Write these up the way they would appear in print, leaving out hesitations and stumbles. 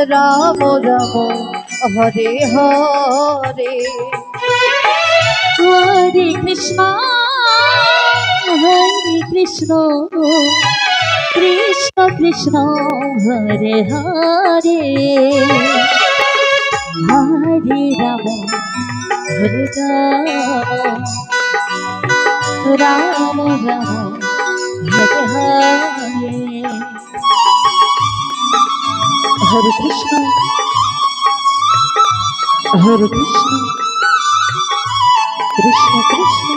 Ram Ram Hare Hare Hare Krishna Krishna Krishna Hare Hare Hare Ram Ram Ram Hare Hare Hare Krishna Krishna Krishna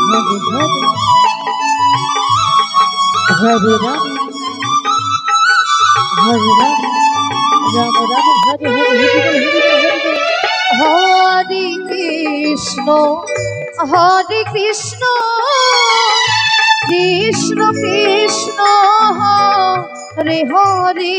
Hare Hare Hare Ram Ram Ram Hare Hare Hare Krishna Krishna Krishna Hare Hare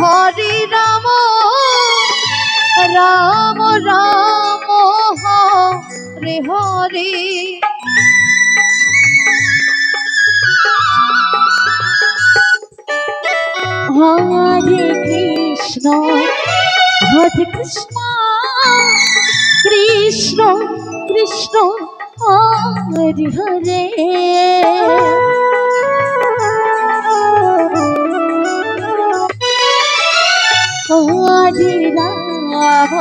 Hare Ram Ram Ram Hare Hare Hare Krishna Krishna Krishna Hare Hare Hare Ram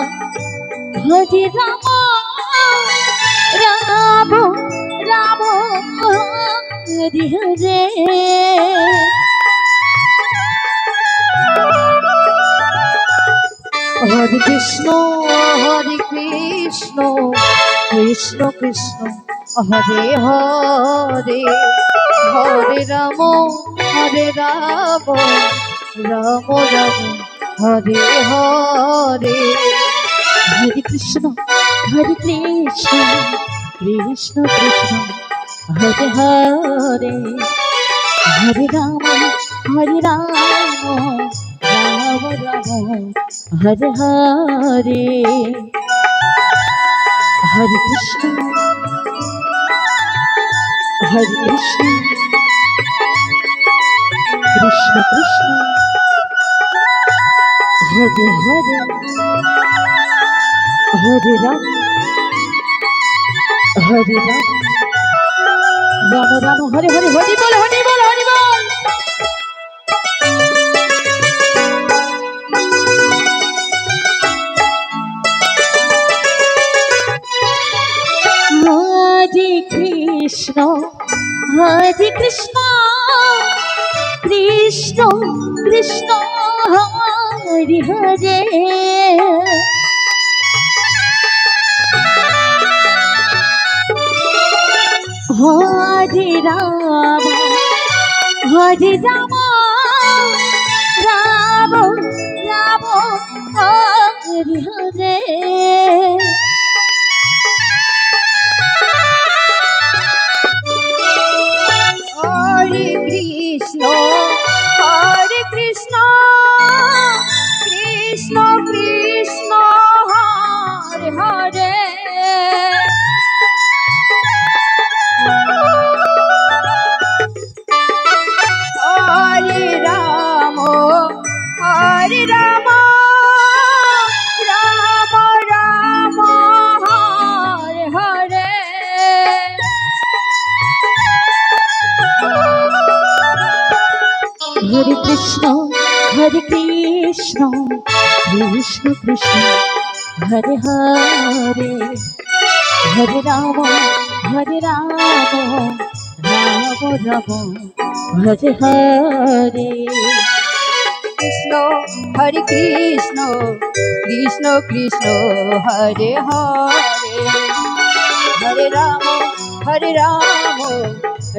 হরে Ram Ram Ram Hare Hare Hare Krishna Krishna Krishna Hare Hare Hare Ram Ram Ram Hare Hare Hare Krishna Krishna Krishna Hare Hare Hare Ram Ram Ram Hare Hare Hare Krishna Krishna Krishna Hare Hare Hare Ram Ram Ram Hare Hare Hari বল Hari বল Hari বল হরে Krishna Krishna Krishna Hare Hare Hare Ram Ram Ram Hare Hare Hare Krishna Krishna Krishna Hare Hare Hare Ram Ram Ram Hare Hare Hare Krishna Krishna Krishna Hare Hare Hare Ram Ram Ram Hare Hare Krishna Krishna Krishna Hare Hare Hare Ram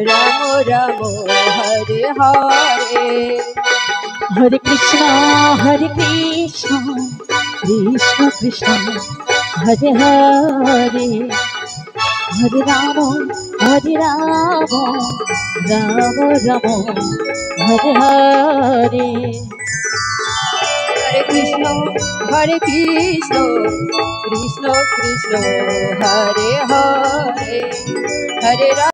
Ram Ram Hare Hare Hare Krishna Krishna Krishna Hare Hare Hare Ram Ram Ram Hare Hare Hare Krishna Krishna Krishna Hare Hare Hare Ram